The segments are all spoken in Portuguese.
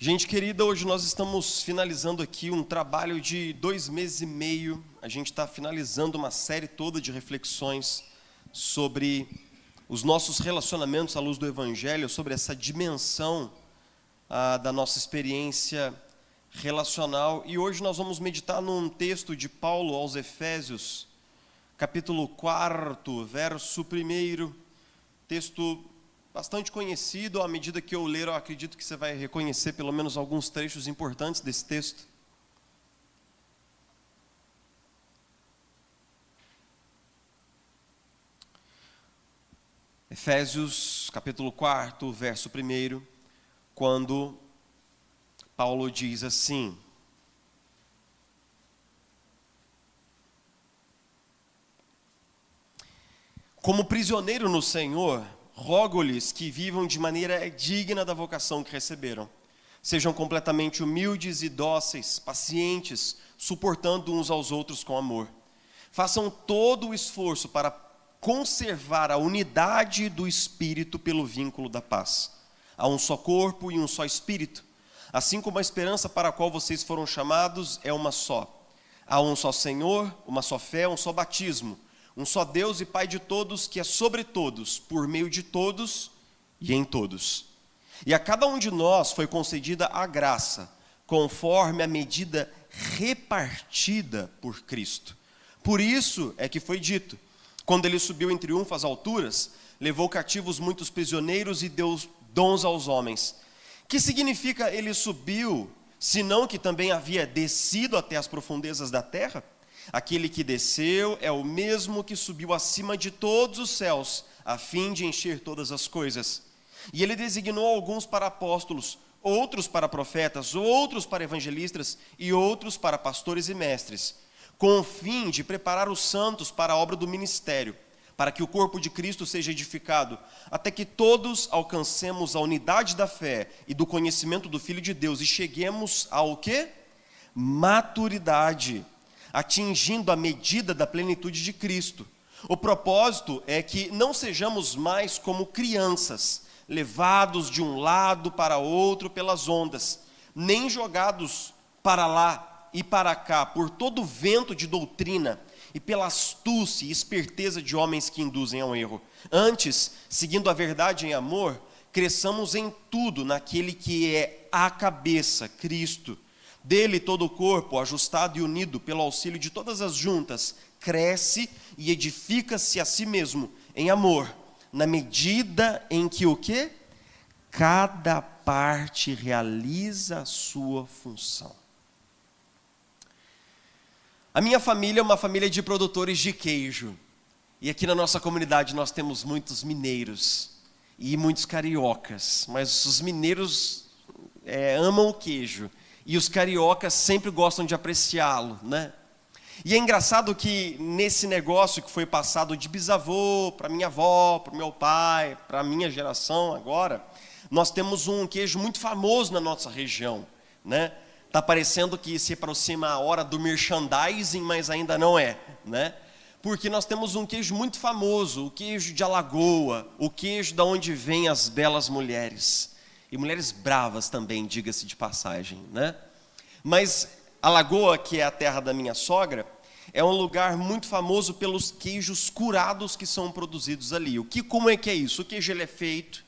Gente querida, hoje nós estamos finalizando aqui um trabalho de 2 meses e meio. A gente está finalizando uma série toda de reflexões sobre os nossos relacionamentos à luz do Evangelho, sobre essa dimensão da nossa experiência relacional. E hoje nós vamos meditar num texto de Paulo aos Efésios, capítulo 4, verso 1, texto bastante conhecido. À medida que eu ler, eu acredito que você vai reconhecer pelo menos alguns trechos importantes desse texto. Efésios, capítulo 4, verso 1, quando Paulo diz assim: como prisioneiro no Senhor, rogo-lhes que vivam de maneira digna da vocação que receberam. Sejam completamente humildes e dóceis, pacientes, suportando uns aos outros com amor. Façam todo o esforço para conservar a unidade do Espírito pelo vínculo da paz. Há um só corpo e um só Espírito, assim como a esperança para a qual vocês foram chamados é uma só. Há um só Senhor, uma só fé, um só batismo. Um só Deus e Pai de todos, que é sobre todos, por meio de todos e em todos. E a cada um de nós foi concedida a graça, conforme a medida repartida por Cristo. Por isso é que foi dito: quando ele subiu em triunfo às alturas, levou cativos muitos prisioneiros e deu dons aos homens. Que significa ele subiu, senão que também havia descido até as profundezas da terra? Aquele que desceu é o mesmo que subiu acima de todos os céus, a fim de encher todas as coisas. E ele designou alguns para apóstolos, outros para profetas, outros para evangelistas e outros para pastores e mestres, com o fim de preparar os santos para a obra do ministério, para que o corpo de Cristo seja edificado, até que todos alcancemos a unidade da fé e do conhecimento do Filho de Deus e cheguemos ao quê? Maturidade, atingindo a medida da plenitude de Cristo. O propósito é que não sejamos mais como crianças, levados de um lado para outro pelas ondas, nem jogados para lá e para cá por todo o vento de doutrina e pela astúcia e esperteza de homens que induzem ao erro. Antes, seguindo a verdade em amor, cresçamos em tudo naquele que é a cabeça, Cristo. Dele todo o corpo, ajustado e unido pelo auxílio de todas as juntas, cresce e edifica-se a si mesmo em amor, na medida em que o quê? Cada parte realiza a sua função. A minha família é uma família de produtores de queijo. E aqui na nossa comunidade nós temos muitos mineiros e muitos cariocas. Mas os mineiros amam o queijo. E os cariocas sempre gostam de apreciá-lo, né? E é engraçado que nesse negócio que foi passado de bisavô para minha avó, para o meu pai, para a minha geração agora, nós temos um queijo muito famoso na nossa região, né? Está parecendo que se aproxima a hora do merchandising, mas ainda não é, né? Porque nós temos um queijo muito famoso, o queijo de Alagoa, o queijo da onde vêm as belas mulheres. E mulheres bravas também, diga-se de passagem, né? Mas Alagoa, que é a terra da minha sogra, é um lugar muito famoso pelos queijos curados que são produzidos ali. Como é que é isso? O queijo ele é feito,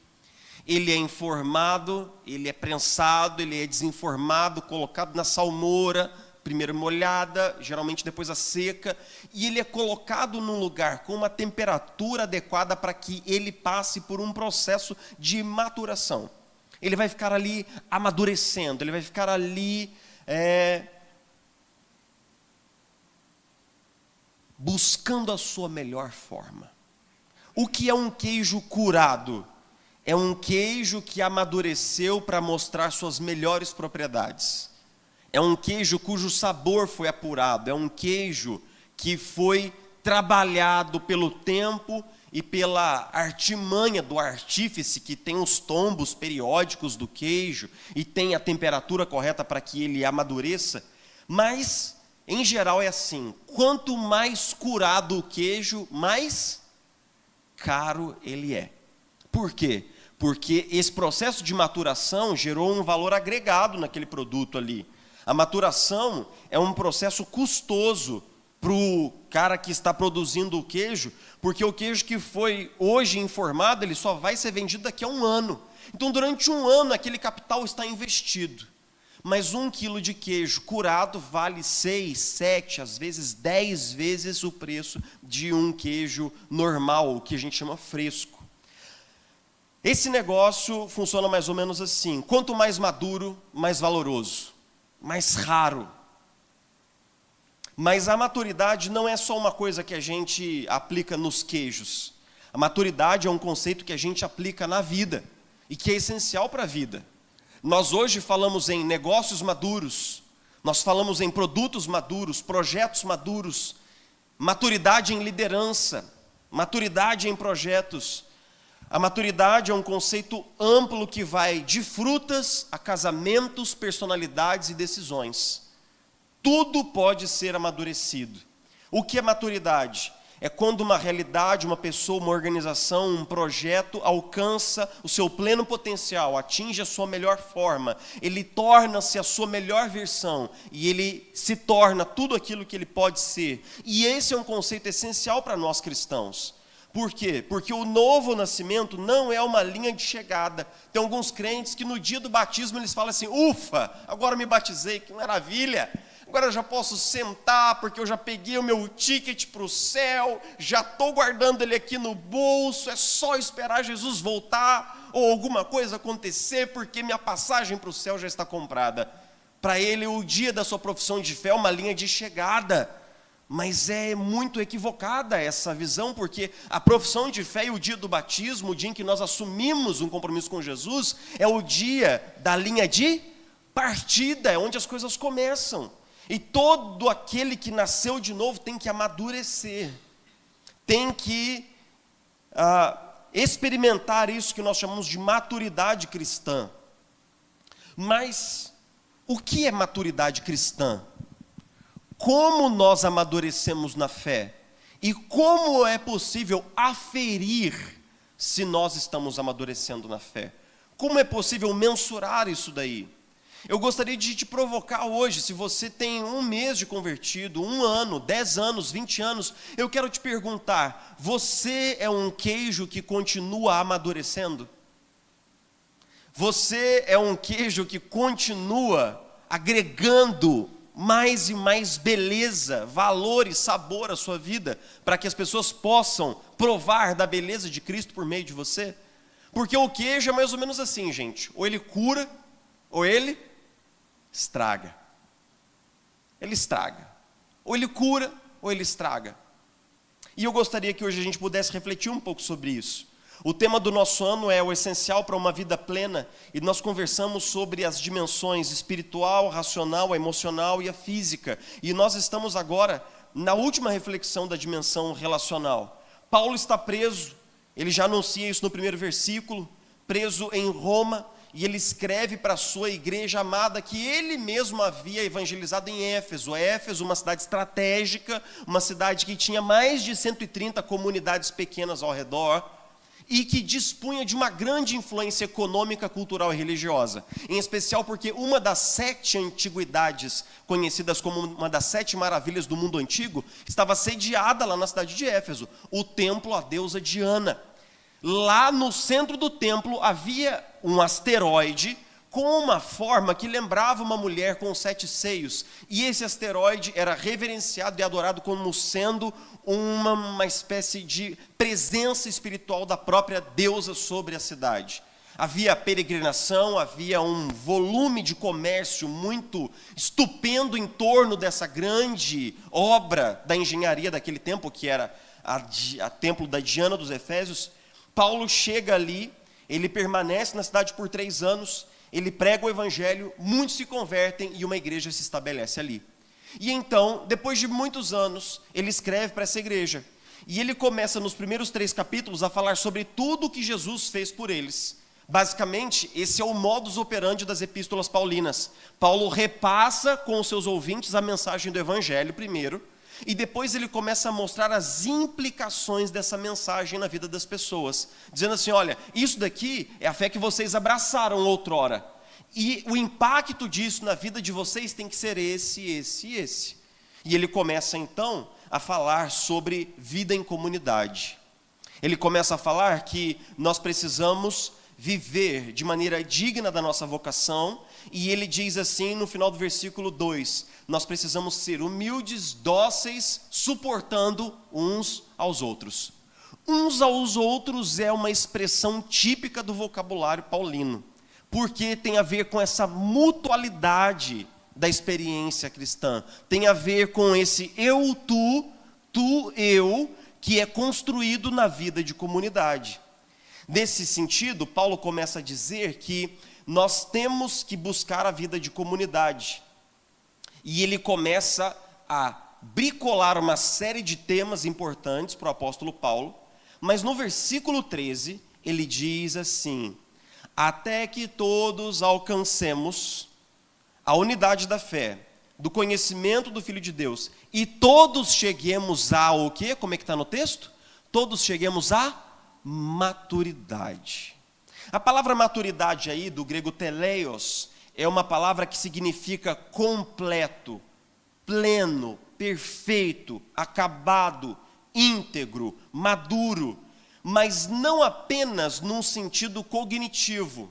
ele é enformado, ele é prensado, ele é desenformado, colocado na salmoura, primeiro molhada, geralmente depois a seca, e ele é colocado num lugar com uma temperatura adequada para que ele passe por um processo de maturação. Ele vai ficar ali amadurecendo, ele vai ficar ali buscando a sua melhor forma. O que é um queijo curado? É um queijo que amadureceu para mostrar suas melhores propriedades. É um queijo cujo sabor foi apurado, é um queijo que foi trabalhado pelo tempo e pela artimanha do artífice, que tem os tombos periódicos do queijo e tem a temperatura correta para que ele amadureça. Mas, em geral, é assim: quanto mais curado o queijo, mais caro ele é. Por quê? porque esse processo de maturação gerou um valor agregado naquele produto ali. A maturação é um processo custoso para o cara que está produzindo o queijo, porque o queijo que foi hoje informado, ele só vai ser vendido daqui a um ano. Então, durante um ano, aquele capital está investido. Mas 1 quilo de queijo curado vale 6, 7, às vezes 10 vezes o preço de um queijo normal, o que a gente chama fresco. Esse negócio funciona mais ou menos assim: quanto mais maduro, mais valoroso, mais raro. Mas a maturidade não é só uma coisa que a gente aplica nos queijos. A maturidade é um conceito que a gente aplica na vida e que é essencial para a vida. Nós hoje falamos em negócios maduros, nós falamos em produtos maduros, projetos maduros, maturidade em liderança, maturidade em projetos. A maturidade é um conceito amplo que vai de frutas a casamentos, personalidades e decisões. Tudo pode ser amadurecido. O que é maturidade? É quando uma realidade, uma pessoa, uma organização, um projeto alcança o seu pleno potencial, atinge a sua melhor forma, ele torna-se a sua melhor versão e ele se torna tudo aquilo que ele pode ser. E esse é um conceito essencial para nós cristãos. Por quê? Porque o novo nascimento não é uma linha de chegada. Tem alguns crentes que no dia do batismo eles falam assim: ufa, agora me batizei, que maravilha! Agora eu já posso sentar, porque eu já peguei o meu ticket para o céu, já estou guardando ele aqui no bolso, é só esperar Jesus voltar, ou alguma coisa acontecer, porque minha passagem para o céu já está comprada. Para ele, o dia da sua profissão de fé é uma linha de chegada, mas é muito equivocada essa visão, porque a profissão de fé e o dia do batismo, o dia em que nós assumimos um compromisso com Jesus, é o dia da linha de partida, é onde as coisas começam. E todo aquele que nasceu de novo tem que amadurecer, tem que experimentar isso que nós chamamos de maturidade cristã. Mas o que é maturidade cristã? Como nós amadurecemos na fé? E como é possível aferir se nós estamos amadurecendo na fé? Como é possível mensurar isso daí? Eu gostaria de te provocar hoje, se você tem 1 mês de convertido, 1 ano, 10 anos, 20 anos, eu quero te perguntar: você é um queijo que continua amadurecendo? Você é um queijo que continua agregando mais e mais beleza, valor e sabor à sua vida, para que as pessoas possam provar da beleza de Cristo por meio de você? Porque o queijo é mais ou menos assim, gente: ou ele cura, ou ele estraga. Ele estraga. Ou ele cura, ou ele estraga. E eu gostaria que hoje a gente pudesse refletir um pouco sobre isso. O tema do nosso ano é o essencial para uma vida plena, e nós conversamos sobre as dimensões espiritual, racional, emocional e a física. E nós estamos agora na última reflexão da dimensão relacional. Paulo está preso, ele já anuncia isso no primeiro versículo, preso em Roma, e ele escreve para a sua igreja amada que ele mesmo havia evangelizado em Éfeso. Éfeso, uma cidade estratégica, uma cidade que tinha mais de 130 comunidades pequenas ao redor e que dispunha de uma grande influência econômica, cultural e religiosa. Em especial porque uma das 7 antiguidades, conhecidas como uma das 7 maravilhas do mundo antigo, estava sediada lá na cidade de Éfeso, o templo à deusa Diana. Lá no centro do templo havia um asteroide com uma forma que lembrava uma mulher com 7 seios. E esse asteroide era reverenciado e adorado como sendo uma espécie de presença espiritual da própria deusa sobre a cidade. Havia peregrinação, havia um volume de comércio muito estupendo em torno dessa grande obra da engenharia daquele tempo, que era a templo da Diana dos Efésios. Paulo chega ali, ele permanece na cidade por 3 anos, ele prega o evangelho, muitos se convertem e uma igreja se estabelece ali. E então, depois de muitos anos, ele escreve para essa igreja. E ele começa nos primeiros 3 capítulos a falar sobre tudo o que Jesus fez por eles. Basicamente, esse é o modus operandi das epístolas paulinas. Paulo repassa com os seus ouvintes a mensagem do evangelho primeiro, E depois ele começa a mostrar as implicações dessa mensagem na vida das pessoas, dizendo assim, olha, isso daqui é a fé que vocês abraçaram outrora. E o impacto disso na vida de vocês tem que ser esse, esse e esse. E ele começa então a falar sobre vida em comunidade. Ele começa a falar que nós precisamos viver de maneira digna da nossa vocação, e ele diz assim no final do versículo 2, nós precisamos ser humildes, dóceis, suportando uns aos outros. Uns aos outros é uma expressão típica do vocabulário paulino, porque tem a ver com essa mutualidade da experiência cristã, tem a ver com esse eu, tu, eu, que é construído na vida de comunidade. Nesse sentido, Paulo começa a dizer que nós temos que buscar a vida de comunidade. E ele começa a bricolar uma série de temas importantes para o apóstolo Paulo, mas no versículo 13, ele diz assim, até que todos alcancemos a unidade da fé, do conhecimento do Filho de Deus, e todos cheguemos a o quê? Como é que está no texto? Todos cheguemos a maturidade. A palavra maturidade aí, do grego teleios, é uma palavra que significa completo, pleno, perfeito, acabado, íntegro, maduro, mas não apenas num sentido cognitivo,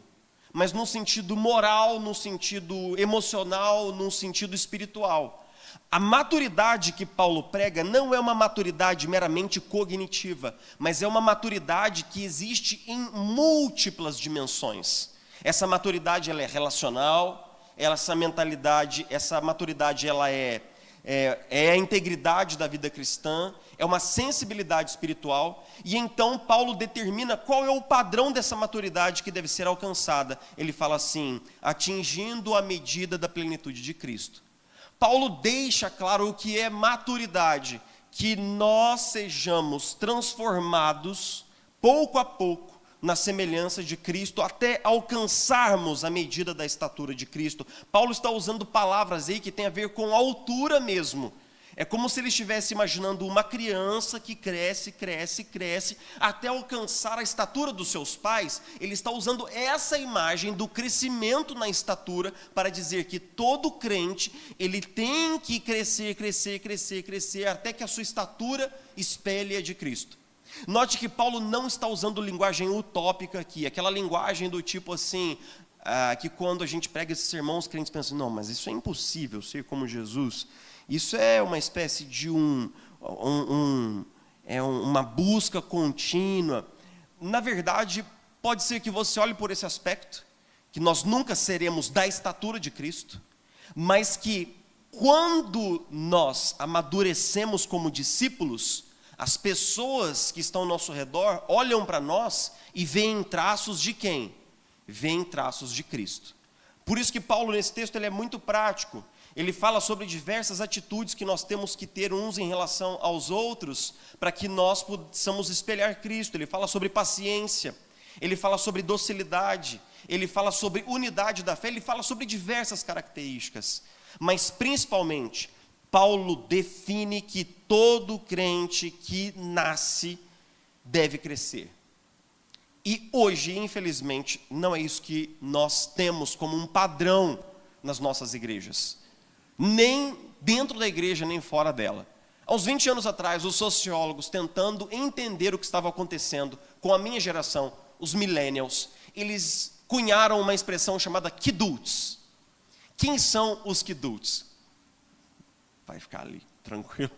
mas num sentido moral, num sentido emocional, num sentido espiritual. A maturidade que Paulo prega não é uma maturidade meramente cognitiva, mas é uma maturidade que existe em múltiplas dimensões. Essa maturidade ela é relacional, essa maturidade ela é a integridade da vida cristã, é uma sensibilidade espiritual, e então Paulo determina qual é o padrão dessa maturidade que deve ser alcançada. Ele fala assim, atingindo a medida da plenitude de Cristo. Paulo deixa claro o que é maturidade, que nós sejamos transformados pouco a pouco na semelhança de Cristo, até alcançarmos a medida da estatura de Cristo. Paulo está usando palavras aí que tem a ver com altura mesmo. É como se ele estivesse imaginando uma criança que cresce, cresce, cresce, até alcançar a estatura dos seus pais. Ele está usando essa imagem do crescimento na estatura para dizer que todo crente, ele tem que crescer, crescer, crescer, crescer, até que a sua estatura espelhe a de Cristo. Note que Paulo não está usando linguagem utópica aqui, aquela linguagem do tipo assim, que quando a gente prega esse sermão, os crentes pensam, não, mas isso é impossível, ser como Jesus. Isso é uma espécie de uma busca contínua. Na verdade, pode ser que você olhe por esse aspecto, que nós nunca seremos da estatura de Cristo, mas que quando nós amadurecemos como discípulos, as pessoas que estão ao nosso redor olham para nós e veem traços de quem? Veem traços de Cristo. Por isso que Paulo, nesse texto, ele é muito prático. Ele fala sobre diversas atitudes que nós temos que ter uns em relação aos outros, para que nós possamos espelhar Cristo. Ele fala sobre paciência, ele fala sobre docilidade, ele fala sobre unidade da fé, ele fala sobre diversas características. Mas, principalmente, Paulo define que todo crente que nasce deve crescer. E hoje, infelizmente, não é isso que nós temos como um padrão nas nossas igrejas. Nem dentro da igreja, nem fora dela. Há uns 20 anos atrás, os sociólogos, tentando entender o que estava acontecendo com a minha geração, os millennials, eles cunharam uma expressão chamada kiduts. Quem são os kiduts? Vai ficar ali, tranquilo.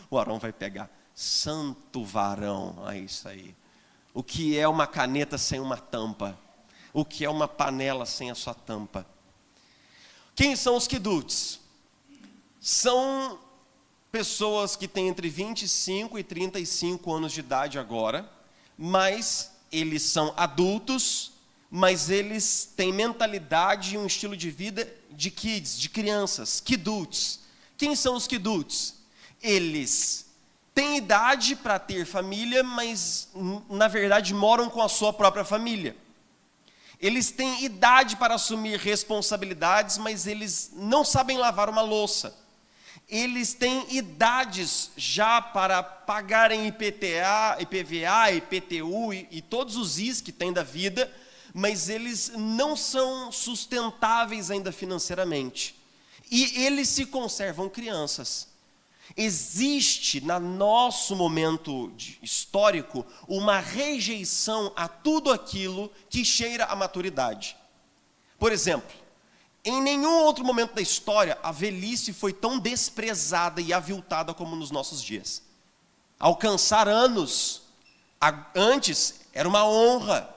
O Arão vai pegar. Santo varão, é isso aí. O que é uma caneta sem uma tampa? O que é uma panela sem a sua tampa? Quem são os kiduts? São pessoas que têm entre 25 e 35 anos de idade agora, mas eles são adultos, mas eles têm mentalidade e um estilo de vida de kids, de crianças, kiduts. Quem são os kiduts? Eles têm idade para ter família, mas na verdade moram com a sua própria família. Eles têm idade para assumir responsabilidades, mas eles não sabem lavar uma louça. Eles têm idades já para pagarem IPTA, IPVA, IPTU e todos os Is que tem da vida, mas eles não são sustentáveis ainda financeiramente. E eles se conservam crianças. Existe, no nosso momento histórico, uma rejeição a tudo aquilo que cheira à maturidade. Por exemplo, em nenhum outro momento da história, a velhice foi tão desprezada e aviltada como nos nossos dias. Alcançar anos, antes, era uma honra,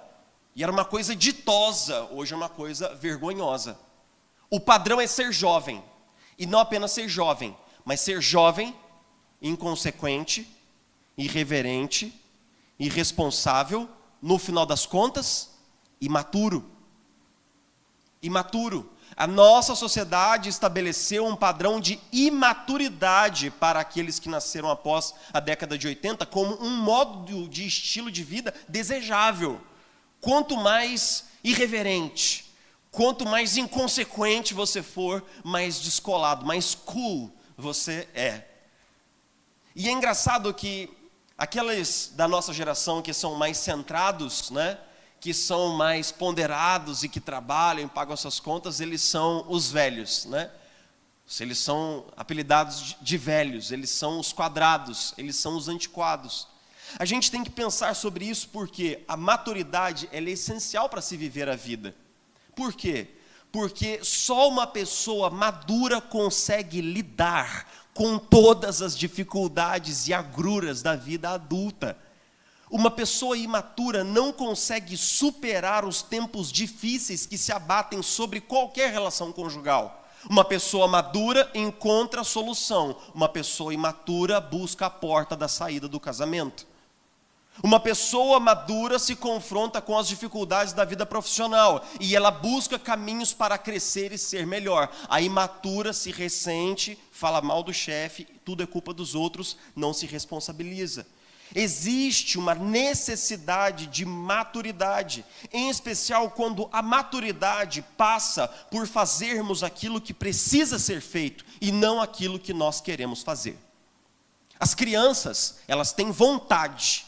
e era uma coisa ditosa, hoje é uma coisa vergonhosa. O padrão é ser jovem, e não apenas ser jovem, mas ser jovem, inconsequente, irreverente, irresponsável, no final das contas, imaturo. Imaturo. A nossa sociedade estabeleceu um padrão de imaturidade para aqueles que nasceram após a década de 80 como um modo de estilo de vida desejável. Quanto mais irreverente, quanto mais inconsequente você for, mais descolado, mais cool você é. E é engraçado que aqueles da nossa geração que são mais centrados, né, que são mais ponderados e que trabalham e pagam suas contas, eles são os velhos, né? Eles são apelidados de velhos, eles são os quadrados, eles são os antiquados. A gente tem que pensar sobre isso porque a maturidade ela é essencial para se viver a vida. Por quê? Porque só uma pessoa madura consegue lidar com todas as dificuldades e agruras da vida adulta. Uma pessoa imatura não consegue superar os tempos difíceis que se abatem sobre qualquer relação conjugal. Uma pessoa madura encontra a solução. Uma pessoa imatura busca a porta da saída do casamento. Uma pessoa madura se confronta com as dificuldades da vida profissional e ela busca caminhos para crescer e ser melhor. A imatura se ressente, fala mal do chefe, tudo é culpa dos outros, não se responsabiliza. Existe uma necessidade de maturidade, em especial quando a maturidade passa por fazermos aquilo que precisa ser feito e não aquilo que nós queremos fazer. As crianças, elas têm vontade.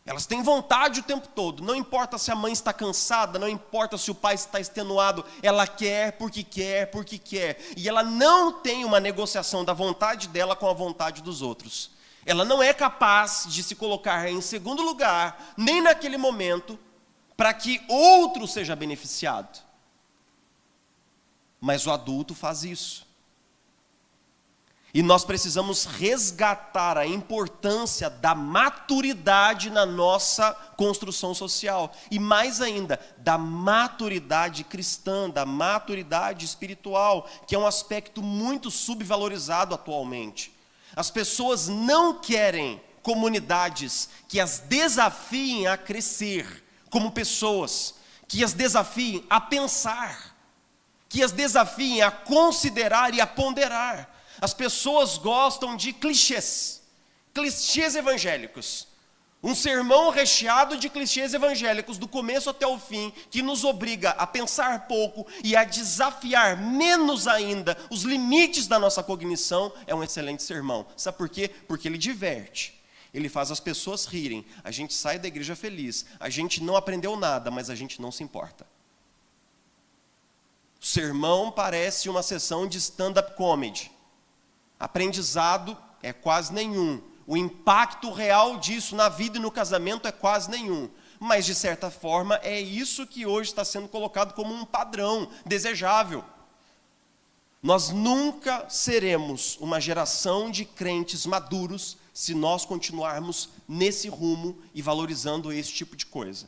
Elas têm vontade o tempo todo, não importa se a mãe está cansada, não importa se o pai está extenuado, ela quer porque quer, porque quer. E ela não tem uma negociação da vontade dela com a vontade dos outros. Ela não é capaz de se colocar em segundo lugar, nem naquele momento, para que outro seja beneficiado. Mas o adulto faz isso. E nós precisamos resgatar a importância da maturidade na nossa construção social. E mais ainda, da maturidade cristã, da maturidade espiritual, que é um aspecto muito subvalorizado atualmente. As pessoas não querem comunidades que as desafiem a crescer como pessoas, que as desafiem a pensar, que as desafiem a considerar e a ponderar. As pessoas gostam de clichês evangélicos. Um sermão recheado de clichês evangélicos do começo até o fim, que nos obriga a pensar pouco e a desafiar menos ainda os limites da nossa cognição, é um excelente sermão. Sabe por quê? Porque ele diverte. Ele faz as pessoas rirem. A gente sai da igreja feliz. A gente não aprendeu nada, mas a gente não se importa. O sermão parece uma sessão de stand-up comedy. Aprendizado é quase nenhum. O impacto real disso na vida e no casamento é quase nenhum. Mas, de certa forma, é isso que hoje está sendo colocado como um padrão desejável. Nós nunca seremos uma geração de crentes maduros se nós continuarmos nesse rumo e valorizando esse tipo de coisa.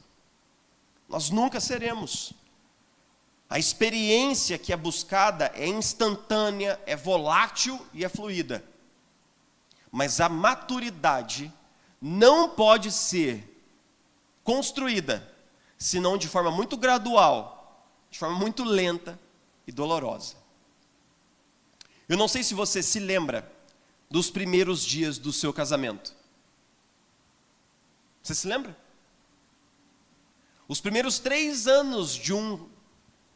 Nós nunca seremos. A experiência que é buscada é instantânea, é volátil e é fluida. Mas a maturidade não pode ser construída, senão de forma muito gradual, de forma muito lenta e dolorosa. Eu não sei se você se lembra dos primeiros dias do seu casamento. Você se lembra? Os primeiros 3 anos de um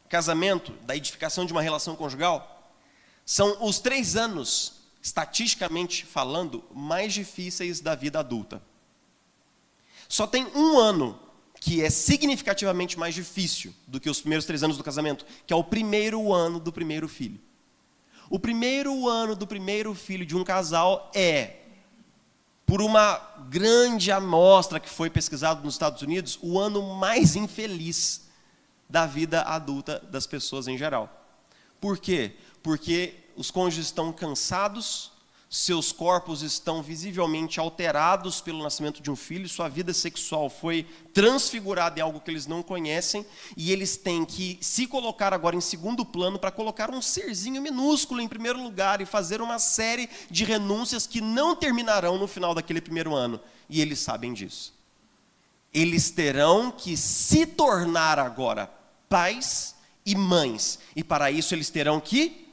casamento, da edificação de uma relação conjugal, São os 3 anos, estatisticamente falando, mais difíceis da vida adulta. Só tem um ano que é significativamente mais difícil do que os primeiros 3 anos do casamento, que é o primeiro ano do primeiro filho. O primeiro ano do primeiro filho de um casal é, por uma grande amostra que foi pesquisado nos Estados Unidos, o ano mais infeliz da vida adulta das pessoas em geral. Por quê? Porque os cônjuges estão cansados, seus corpos estão visivelmente alterados pelo nascimento de um filho, sua vida sexual foi transfigurada em algo que eles não conhecem, e eles têm que se colocar agora em segundo plano para colocar um serzinho minúsculo em primeiro lugar e fazer uma série de renúncias que não terminarão no final daquele primeiro ano. E eles sabem disso. Eles terão que se tornar agora pais e mães, e para isso eles terão que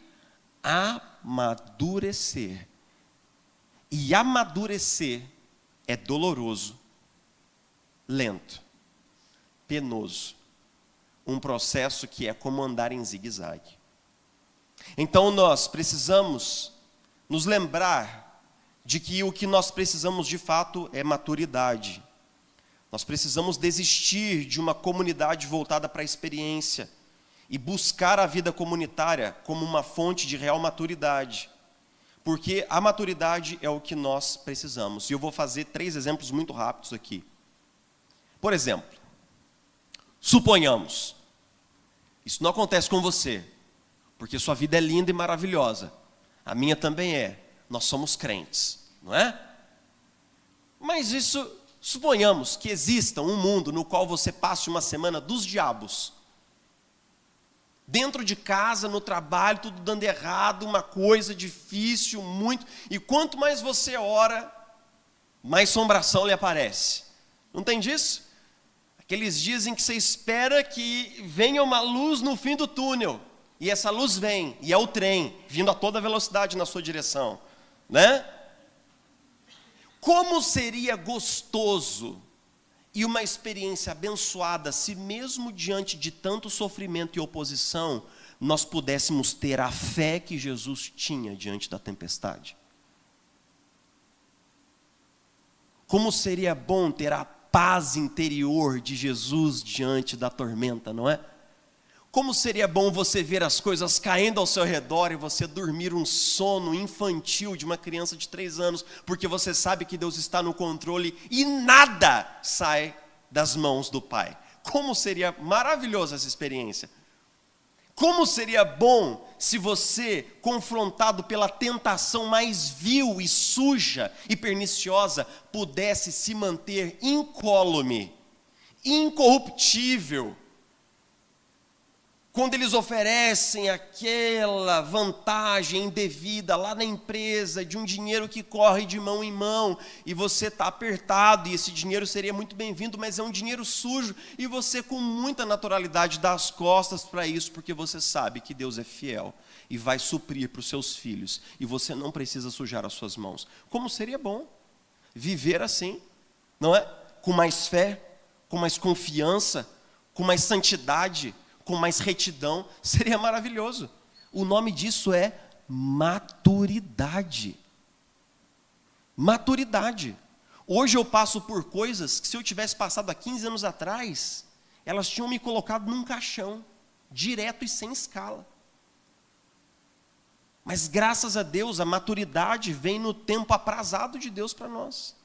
amadurecer. E amadurecer é doloroso, lento, penoso. Um processo que é como andar em zigue-zague. Então nós precisamos nos lembrar de que o que nós precisamos de fato é maturidade. Nós precisamos desistir de uma comunidade voltada para a experiência e buscar a vida comunitária como uma fonte de real maturidade. Porque a maturidade é o que nós precisamos. E eu vou fazer 3 exemplos muito rápidos aqui. Por exemplo, suponhamos, isso não acontece com você, porque sua vida é linda e maravilhosa. A minha também é. Nós somos crentes, não é? Mas isso, suponhamos que exista um mundo no qual você passe uma semana dos diabos. Dentro de casa, no trabalho, tudo dando errado, uma coisa difícil, muito. E quanto mais você ora, mais assombração lhe aparece. Não tem disso? Aqueles dias em que você espera que venha uma luz no fim do túnel. E essa luz vem, e é o trem, vindo a toda velocidade na sua direção. Né? Como seria gostoso e uma experiência abençoada se mesmo diante de tanto sofrimento e oposição, nós pudéssemos ter a fé que Jesus tinha diante da tempestade. Como seria bom ter a paz interior de Jesus diante da tormenta, não é? Como seria bom você ver as coisas caindo ao seu redor e você dormir um sono infantil de uma criança de 3 anos, porque você sabe que Deus está no controle e nada sai das mãos do Pai. Como seria maravilhosa essa experiência. Como seria bom se você, confrontado pela tentação mais vil e suja e perniciosa, pudesse se manter incólume, incorruptível, quando eles oferecem aquela vantagem indevida lá na empresa, de um dinheiro que corre de mão em mão, e você está apertado, e esse dinheiro seria muito bem-vindo, mas é um dinheiro sujo, e você com muita naturalidade dá as costas para isso, porque você sabe que Deus é fiel, e vai suprir para os seus filhos, e você não precisa sujar as suas mãos. Como seria bom viver assim, não é? Com mais fé, com mais confiança, com mais santidade, com mais retidão, seria maravilhoso. O nome disso é maturidade. Maturidade. Hoje eu passo por coisas que se eu tivesse passado há 15 anos atrás, elas tinham me colocado num caixão, direto e sem escala. Mas graças a Deus, a maturidade vem no tempo aprazado de Deus para nós.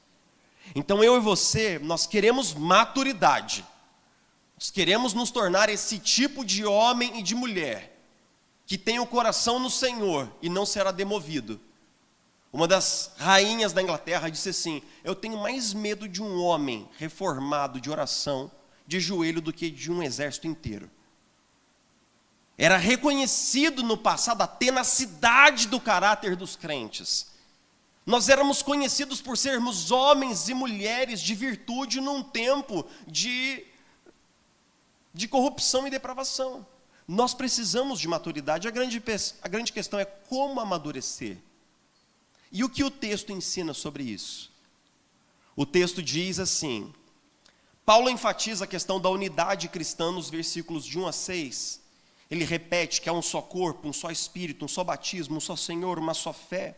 Então eu e você, nós queremos maturidade. Nós queremos nos tornar esse tipo de homem e de mulher que tem o coração no Senhor e não será demovido. Uma das rainhas da Inglaterra disse assim: eu tenho mais medo de um homem reformado de oração, de joelho, do que de um exército inteiro. Era reconhecido no passado a tenacidade do caráter dos crentes. Nós éramos conhecidos por sermos homens e mulheres de virtude num tempo de corrupção e depravação. Nós precisamos de maturidade. A grande questão é como amadurecer. E o que o texto ensina sobre isso? O texto diz assim, Paulo enfatiza a questão da unidade cristã nos versículos de 1 a 6, Ele repete que há um só corpo, um só Espírito, um só batismo, um só Senhor, uma só fé.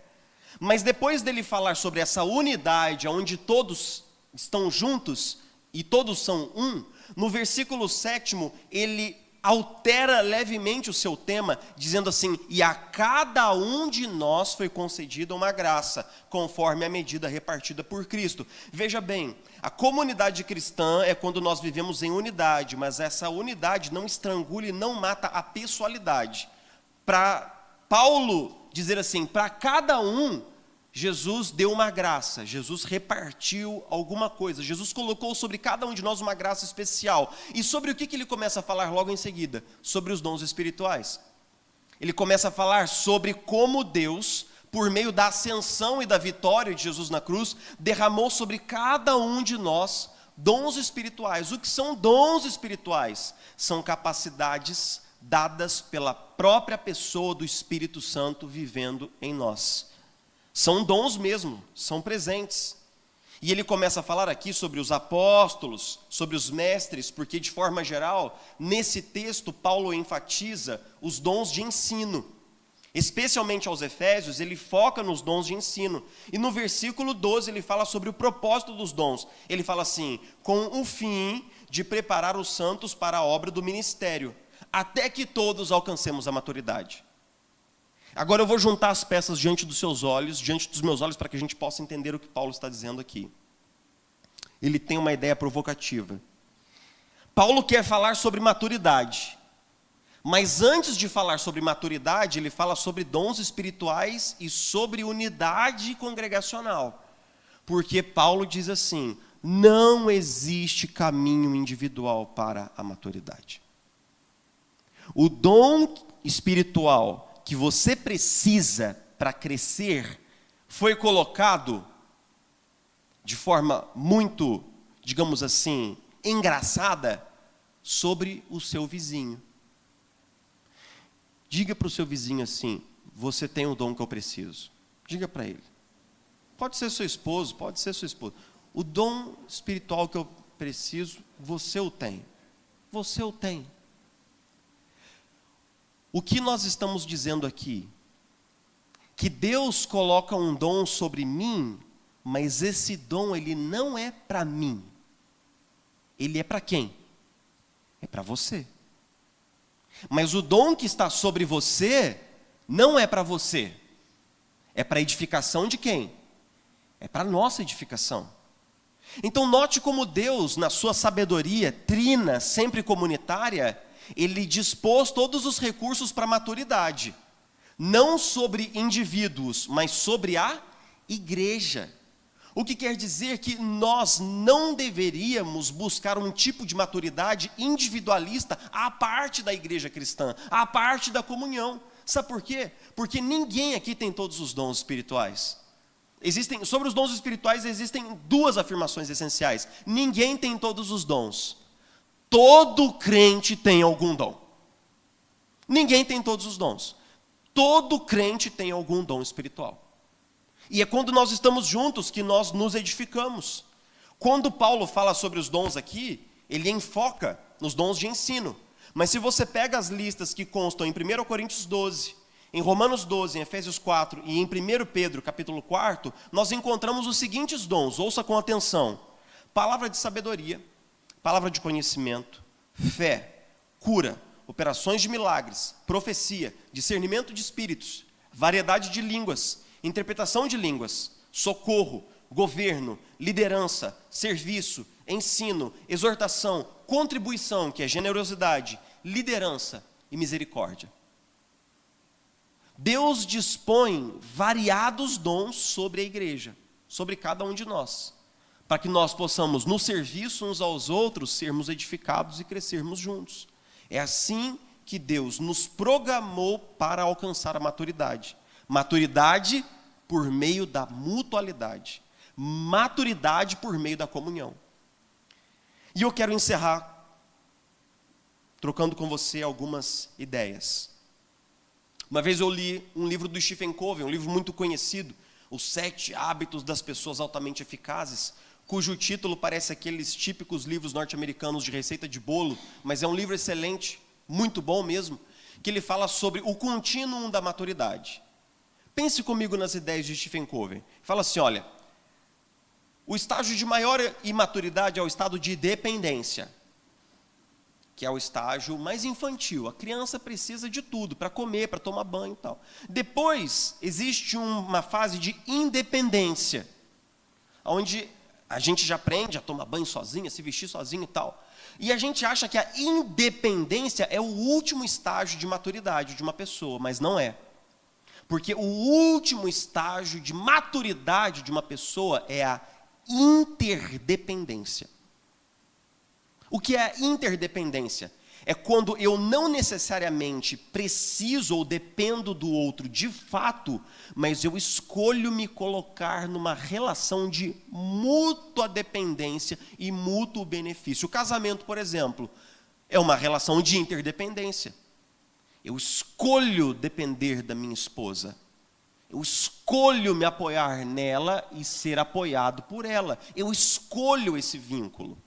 Mas depois dele falar sobre essa unidade, onde todos estão juntos e todos são um, no versículo 7, ele altera levemente o seu tema, dizendo assim: e a cada um de nós foi concedida uma graça, conforme a medida repartida por Cristo. Veja bem, a comunidade cristã é quando nós vivemos em unidade, mas essa unidade não estrangula e não mata a pessoalidade. Para Paulo dizer assim, para cada um, Jesus deu uma graça, Jesus repartiu alguma coisa, Jesus colocou sobre cada um de nós uma graça especial. E sobre o que ele começa a falar logo em seguida? Sobre os dons espirituais. Ele começa a falar sobre como Deus, por meio da ascensão e da vitória de Jesus na cruz, derramou sobre cada um de nós dons espirituais. O que são dons espirituais? São capacidades dadas pela própria pessoa do Espírito Santo vivendo em nós. São dons mesmo, são presentes. E ele começa a falar aqui sobre os apóstolos, sobre os mestres, porque de forma geral, nesse texto, Paulo enfatiza os dons de ensino. Especialmente aos Efésios, ele foca nos dons de ensino. E no versículo 12 ele fala sobre o propósito dos dons. Ele fala assim, com o fim de preparar os santos para a obra do ministério, até que todos alcancemos a maturidade. Agora eu vou juntar as peças diante dos seus olhos, diante dos meus olhos, para que a gente possa entender o que Paulo está dizendo aqui. Ele tem uma ideia provocativa. Paulo quer falar sobre maturidade. Mas antes de falar sobre maturidade, ele fala sobre dons espirituais e sobre unidade congregacional. Porque Paulo diz assim, não existe caminho individual para a maturidade. O dom espiritual que você precisa para crescer, foi colocado de forma muito, digamos assim, engraçada, sobre o seu vizinho. Diga para o seu vizinho assim, você tem o dom que eu preciso. Diga para ele. Pode ser seu esposo, pode ser sua esposa. O dom espiritual que eu preciso, você o tem. Você o tem. O que nós estamos dizendo aqui? Que Deus coloca um dom sobre mim, mas esse dom ele não é para mim. Ele é para quem? É para você. Mas o dom que está sobre você não é para você. É para edificação de quem? É para nossa edificação. Então note como Deus, na sua sabedoria trina, sempre comunitária, ele dispôs todos os recursos para a maturidade, não sobre indivíduos, mas sobre a igreja. O que quer dizer que nós não deveríamos buscar um tipo de maturidade individualista à parte da igreja cristã, à parte da comunhão. Sabe por quê? Porque ninguém aqui tem todos os dons espirituais. Sobre os dons espirituais existem duas afirmações essenciais. Ninguém tem todos os dons. Todo crente tem algum dom. Ninguém tem todos os dons. Todo crente tem algum dom espiritual. E é quando nós estamos juntos que nós nos edificamos. Quando Paulo fala sobre os dons aqui, ele enfoca nos dons de ensino. Mas se você pega as listas que constam em 1 Coríntios 12, em Romanos 12, em Efésios 4 e em 1 Pedro, capítulo 4, nós encontramos os seguintes dons, ouça com atenção. Palavra de sabedoria, palavra de conhecimento, fé, cura, operações de milagres, profecia, discernimento de espíritos, variedade de línguas, interpretação de línguas, socorro, governo, liderança, serviço, ensino, exortação, contribuição, que é generosidade, liderança e misericórdia. Deus dispõe variados dons sobre a igreja, sobre cada um de nós, para que nós possamos, no serviço uns aos outros, sermos edificados e crescermos juntos. É assim que Deus nos programou para alcançar a maturidade. Maturidade por meio da mutualidade. Maturidade por meio da comunhão. E eu quero encerrar trocando com você algumas ideias. Uma vez eu li um livro do Stephen Covey, um livro muito conhecido, Os 7 Hábitos das Pessoas Altamente Eficazes, cujo título parece aqueles típicos livros norte-americanos de receita de bolo, mas é um livro excelente, muito bom mesmo. que ele fala sobre o contínuo da maturidade. Pense comigo nas ideias de Stephen Covey. Fala assim, olha, o estágio de maior imaturidade é o estado de dependência, que é o estágio mais infantil. A criança precisa de tudo, para comer, para tomar banho e tal. Depois, existe uma fase de independência, onde a gente já aprende a tomar banho sozinho, a se vestir sozinho e tal. E a gente acha que a independência é o último estágio de maturidade de uma pessoa, mas não é. Porque o último estágio de maturidade de uma pessoa é a interdependência. O que é a interdependência? É quando eu não necessariamente preciso ou dependo do outro de fato, mas eu escolho me colocar numa relação de mútua dependência e mútuo benefício. O casamento, por exemplo, é uma relação de interdependência. Eu escolho depender da minha esposa. Eu escolho me apoiar nela e ser apoiado por ela. Eu escolho esse vínculo.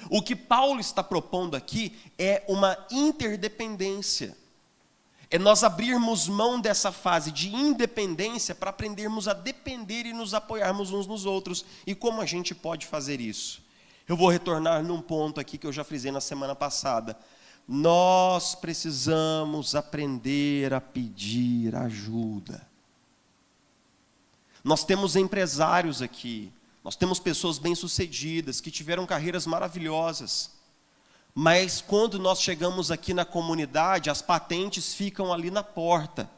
O que Paulo está propondo aqui é uma interdependência. É nós abrirmos mão dessa fase de independência para aprendermos a depender e nos apoiarmos uns nos outros. E como a gente pode fazer isso? Eu vou retornar num ponto aqui que eu já frisei na semana passada. Nós precisamos aprender a pedir ajuda. Nós temos empresários aqui. Nós temos pessoas bem-sucedidas, que tiveram carreiras maravilhosas. Mas quando nós chegamos aqui na comunidade, as patentes ficam ali na porta.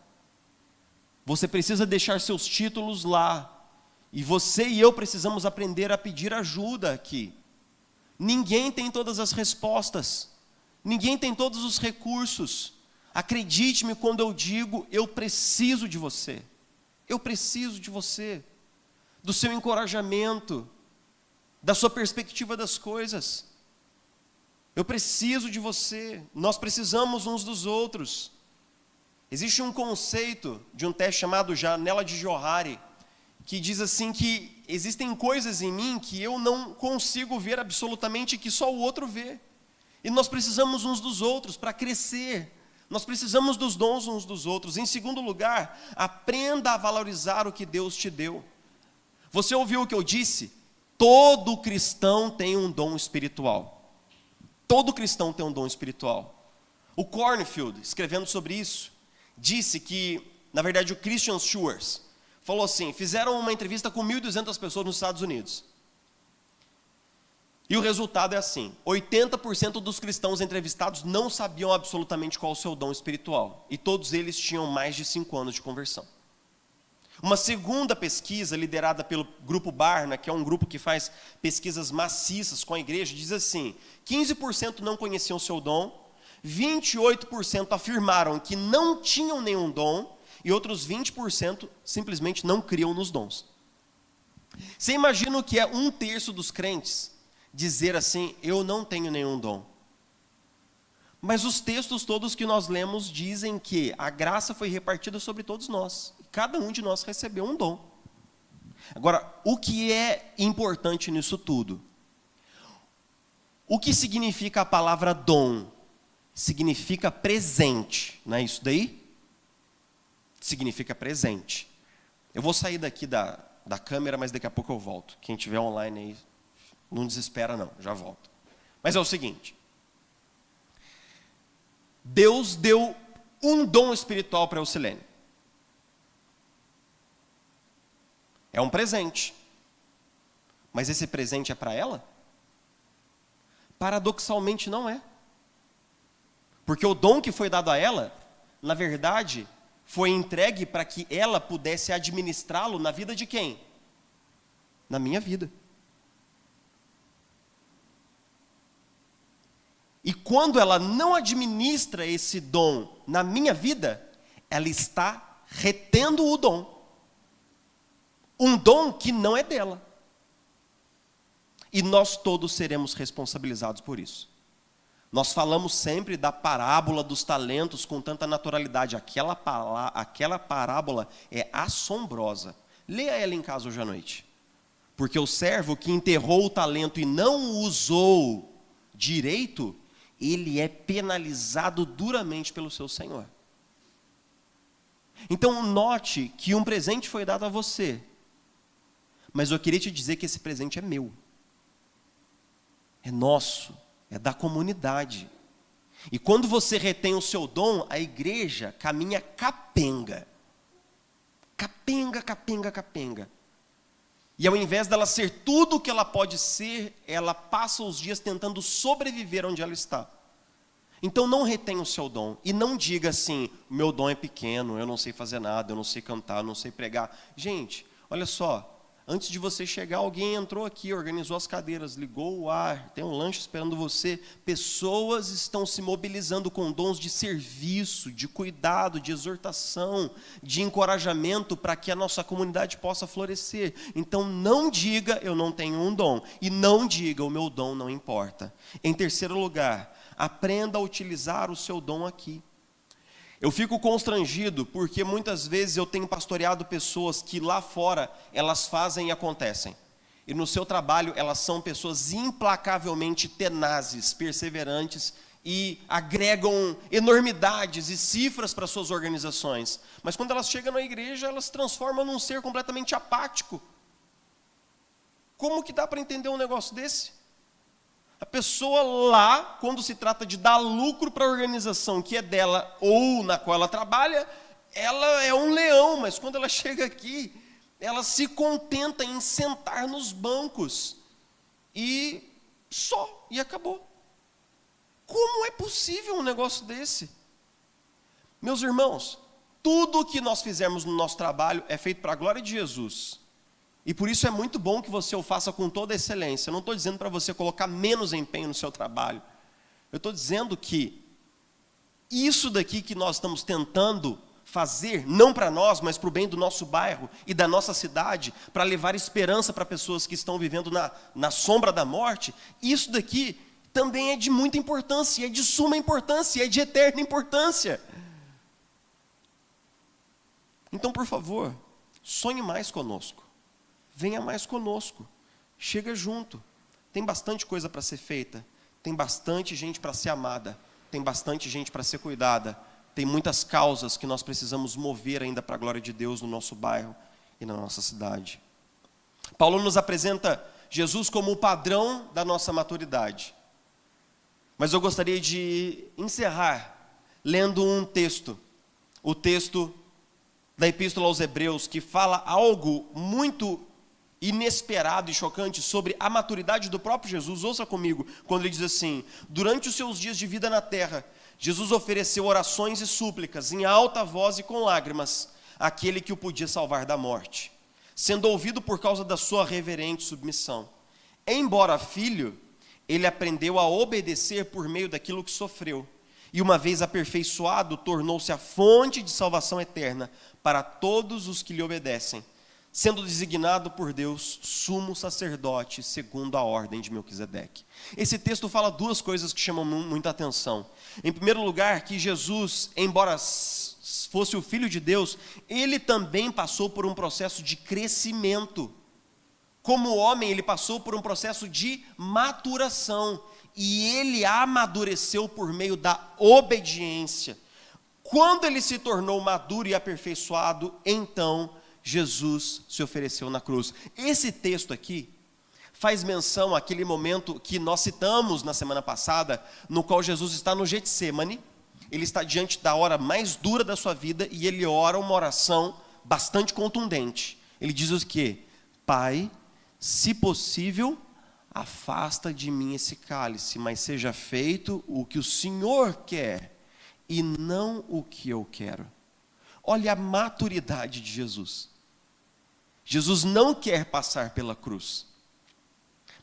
Você precisa deixar seus títulos lá. E você e eu precisamos aprender a pedir ajuda aqui. Ninguém tem todas as respostas. Ninguém tem todos os recursos. Acredite-me quando eu digo, eu preciso de você. Eu preciso de você. Do seu encorajamento, da sua perspectiva das coisas. Eu preciso de você, nós precisamos uns dos outros. Existe um conceito de um teste chamado janela de Johari, que diz assim que existem coisas em mim que eu não consigo ver absolutamente, que só o outro vê. E nós precisamos uns dos outros para crescer. Nós precisamos dos dons uns dos outros. Em segundo lugar, aprenda a valorizar o que Deus te deu. Você ouviu o que eu disse? Todo cristão tem um dom espiritual. Todo cristão tem um dom espiritual. O Cornfield, escrevendo sobre isso, disse que, na verdade, o Christian Schwartz falou assim, fizeram uma entrevista com 1.200 pessoas nos Estados Unidos. E o resultado é assim, 80% dos cristãos entrevistados não sabiam absolutamente qual o seu dom espiritual. E todos eles tinham mais de 5 anos de conversão. Uma segunda pesquisa, liderada pelo Grupo Barna, que é um grupo que faz pesquisas maciças com a igreja, diz assim, 15% não conheciam o seu dom, 28% afirmaram que não tinham nenhum dom, e outros 20% simplesmente não criam nos dons. Você imagina o que é 1/3 dos crentes dizer assim, eu não tenho nenhum dom. Mas os textos todos que nós lemos dizem que a graça foi repartida sobre todos nós. Cada um de nós recebeu um dom. Agora, o que é importante nisso tudo? O que significa a palavra dom? Significa presente, não é isso daí? Significa presente. Eu vou sair daqui da câmera, mas daqui a pouco eu volto. Quem estiver online aí, não desespera não, já volto. Mas é o seguinte. Deus deu um dom espiritual para a Eucilene. É um presente. Mas esse presente é para ela? Paradoxalmente não é. Porque o dom que foi dado a ela, na verdade, foi entregue para que ela pudesse administrá-lo na vida de quem? Na minha vida. E quando ela não administra esse dom na minha vida, ela está retendo o dom. Um dom que não é dela. E nós todos seremos responsabilizados por isso. Nós falamos sempre da parábola dos talentos com tanta naturalidade. Aquela parábola é assombrosa. Leia ela em casa hoje à noite. Porque o servo que enterrou o talento e não o usou direito, ele é penalizado duramente pelo seu senhor. Então note que um presente foi dado a você, mas eu queria te dizer que esse presente é meu, é nosso, é da comunidade. E quando você retém o seu dom, a igreja caminha capenga. Capenga, capenga, capenga. E ao invés dela ser tudo o que ela pode ser, ela passa os dias tentando sobreviver onde ela está. Então não retenha o seu dom. E não diga assim, meu dom é pequeno, eu não sei fazer nada, eu não sei cantar, eu não sei pregar. Gente, olha só. Antes de você chegar, alguém entrou aqui, organizou as cadeiras, ligou o ar, tem um lanche esperando você. Pessoas estão se mobilizando com dons de serviço, de cuidado, de exortação, de encorajamento para que a nossa comunidade possa florescer. Então não diga, eu não tenho um dom. E não diga, o meu dom não importa. Em terceiro lugar, aprenda a utilizar o seu dom aqui. Eu fico constrangido porque muitas vezes eu tenho pastoreado pessoas que lá fora elas fazem e acontecem. E no seu trabalho elas são pessoas implacavelmente tenazes, perseverantes e agregam enormidades e cifras para suas organizações. Mas quando elas chegam na igreja, elas se transformam num ser completamente apático. Como que dá para entender um negócio desse? A pessoa lá, quando se trata de dar lucro para a organização que é dela ou na qual ela trabalha, ela é um leão, mas quando ela chega aqui, ela se contenta em sentar nos bancos e só, e acabou. Como é possível um negócio desse? Meus irmãos, tudo o que nós fizermos no nosso trabalho é feito para a glória de Jesus. E por isso é muito bom que você o faça com toda a excelência. Eu não estou dizendo para você colocar menos empenho no seu trabalho. Eu estou dizendo que isso daqui que nós estamos tentando fazer, não para nós, mas para o bem do nosso bairro e da nossa cidade, para levar esperança para pessoas que estão vivendo na sombra da morte, isso daqui também é de muita importância, é de suma importância, é de eterna importância. Então, por favor, sonhe mais conosco. Venha mais conosco, chega junto, tem bastante coisa para ser feita, tem bastante gente para ser amada, tem bastante gente para ser cuidada, tem muitas causas que nós precisamos mover ainda para a glória de Deus no nosso bairro e na nossa cidade. Paulo nos apresenta Jesus como o padrão da nossa maturidade, mas eu gostaria de encerrar lendo um texto, o texto da Epístola aos Hebreus, que fala algo muito inesperado e chocante sobre a maturidade do próprio Jesus. Ouça comigo, quando ele diz assim: durante os seus dias de vida na terra, Jesus ofereceu orações e súplicas em alta voz e com lágrimas àquele que o podia salvar da morte, sendo ouvido por causa da sua reverente submissão. Embora filho, ele aprendeu a obedecer por meio daquilo que sofreu, e uma vez aperfeiçoado, tornou-se a fonte de salvação eterna para todos os que lhe obedecem, sendo designado por Deus sumo sacerdote segundo a ordem de Melquisedeque. Esse texto fala duas coisas que chamam muita atenção. Em primeiro lugar, que Jesus, embora fosse o Filho de Deus, ele também passou por um processo de crescimento. Como homem, ele passou por um processo de maturação, e ele amadureceu por meio da obediência. Quando ele se tornou maduro e aperfeiçoado, então Jesus se ofereceu na cruz. Esse texto aqui faz menção àquele momento que nós citamos na semana passada, no qual Jesus está no Getsêmani. Ele está diante da hora mais dura da sua vida e ele ora uma oração bastante contundente. Ele diz o quê? Pai, se possível, afasta de mim esse cálice, mas seja feito o que o Senhor quer e não o que eu quero. Olha a maturidade de Jesus. Jesus não quer passar pela cruz,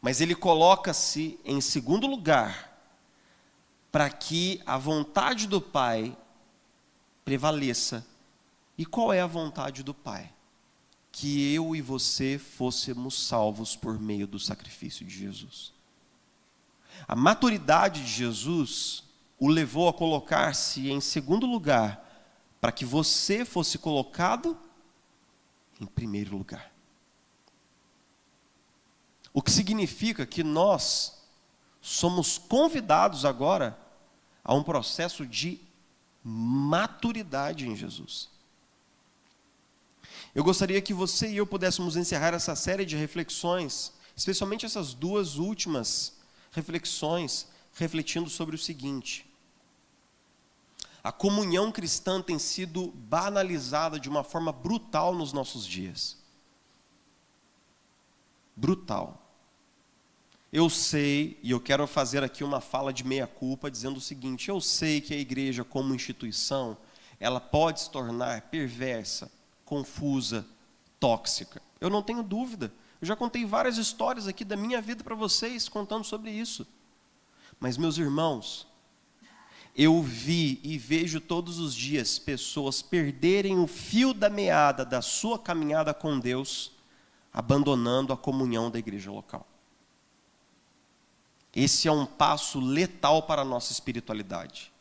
mas ele coloca-se em segundo lugar para que a vontade do Pai prevaleça. E qual é a vontade do Pai? Que eu e você fôssemos salvos por meio do sacrifício de Jesus. A maturidade de Jesus o levou a colocar-se em segundo lugar, para que você fosse colocado em primeiro lugar. O que significa que nós somos convidados agora a um processo de maturidade em Jesus. Eu gostaria que você e eu pudéssemos encerrar essa série de reflexões, especialmente essas duas últimas reflexões, refletindo sobre o seguinte: a comunhão cristã tem sido banalizada de uma forma brutal nos nossos dias. Brutal. Eu sei, e eu quero fazer aqui uma fala de meia-culpa, dizendo o seguinte: eu sei que a igreja como instituição, ela pode se tornar perversa, confusa, tóxica. Eu não tenho dúvida. Eu já contei várias histórias aqui da minha vida para vocês, contando sobre isso. Mas, meus irmãos, eu vi e vejo todos os dias pessoas perderem o fio da meada da sua caminhada com Deus, abandonando a comunhão da igreja local. Esse é um passo letal para a nossa espiritualidade.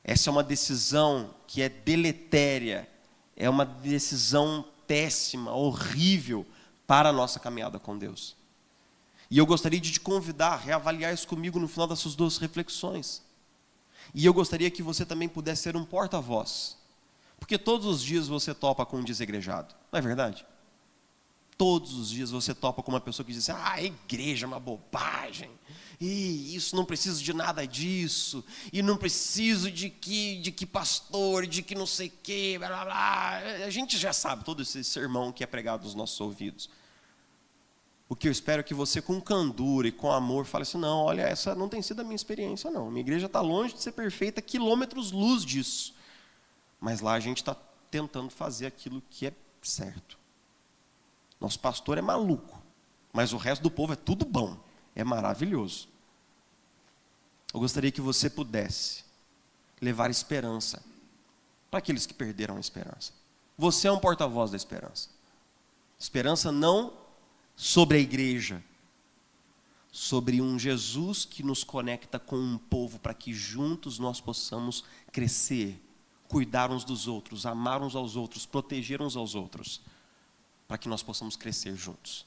Essa é uma decisão que é deletéria, é uma decisão péssima, horrível para a nossa caminhada com Deus. E eu gostaria de te convidar a reavaliar isso comigo no final dessas duas reflexões. E eu gostaria que você também pudesse ser um porta-voz. Porque todos os dias você topa com um desegrejado, não é verdade? Todos os dias você topa com uma pessoa que diz assim: a igreja é uma bobagem, e isso, não preciso de nada disso, e não preciso de que pastor, de que não sei o que, blá, blá, blá. A gente já sabe todo esse sermão que é pregado nos nossos ouvidos. O que eu espero é que você, com candura e com amor, fale assim: não, olha, essa não tem sido a minha experiência, não. Minha igreja está longe de ser perfeita, quilômetros-luz disso. Mas lá a gente está tentando fazer aquilo que é certo. Nosso pastor é maluco, mas o resto do povo é tudo bom, é maravilhoso. Eu gostaria que você pudesse levar esperança para aqueles que perderam a esperança. Você é um porta-voz da esperança. Esperança não sobre a igreja, sobre um Jesus que nos conecta com um povo para que juntos nós possamos crescer, cuidar uns dos outros, amar uns aos outros, proteger uns aos outros, para que nós possamos crescer juntos.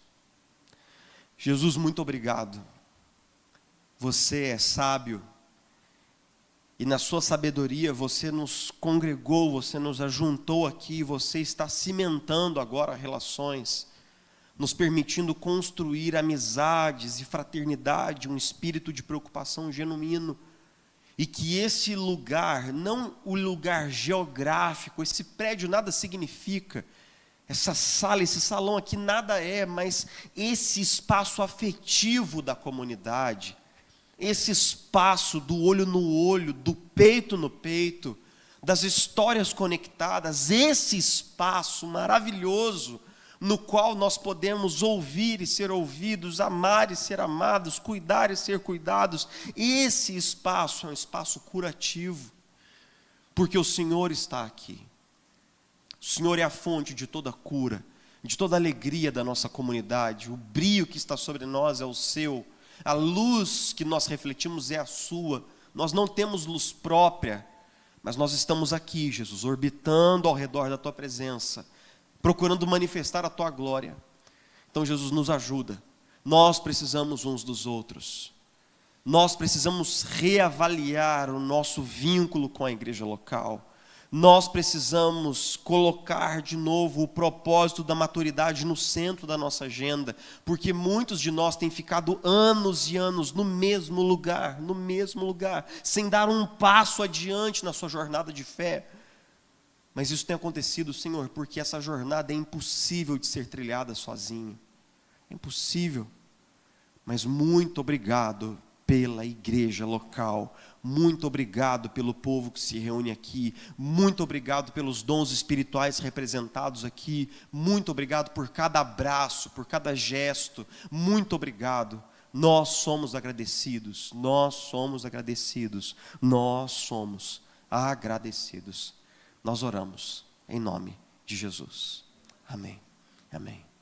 Jesus, muito obrigado. Você é sábio, e na sua sabedoria você nos congregou, você nos ajuntou aqui, você está cimentando agora relações, nos permitindo construir amizades e fraternidade, um espírito de preocupação genuíno, e que esse lugar, não o lugar geográfico, esse prédio nada significa, essa sala, esse salão aqui nada é, mas esse espaço afetivo da comunidade, esse espaço do olho no olho, do peito no peito, das histórias conectadas, esse espaço maravilhoso no qual nós podemos ouvir e ser ouvidos, amar e ser amados, cuidar e ser cuidados, esse espaço é um espaço curativo, porque o Senhor está aqui. O Senhor é a fonte de toda cura, de toda alegria da nossa comunidade. O brilho que está sobre nós é o seu. A luz que nós refletimos é a sua. Nós não temos luz própria, mas nós estamos aqui, Jesus, orbitando ao redor da tua presença, procurando manifestar a tua glória. Então, Jesus, nos ajuda. Nós precisamos uns dos outros. Nós precisamos reavaliar o nosso vínculo com a igreja local. Nós precisamos colocar de novo o propósito da maturidade no centro da nossa agenda, porque muitos de nós têm ficado anos e anos no mesmo lugar, sem dar um passo adiante na sua jornada de fé. Mas isso tem acontecido, Senhor, porque essa jornada é impossível de ser trilhada sozinho. É impossível. Mas muito obrigado pela igreja local. Muito obrigado pelo povo que se reúne aqui. Muito obrigado pelos dons espirituais representados aqui. Muito obrigado por cada abraço, por cada gesto. Muito obrigado. Nós somos agradecidos. Nós somos agradecidos. Nós somos agradecidos. Nós oramos em nome de Jesus. Amém. Amém.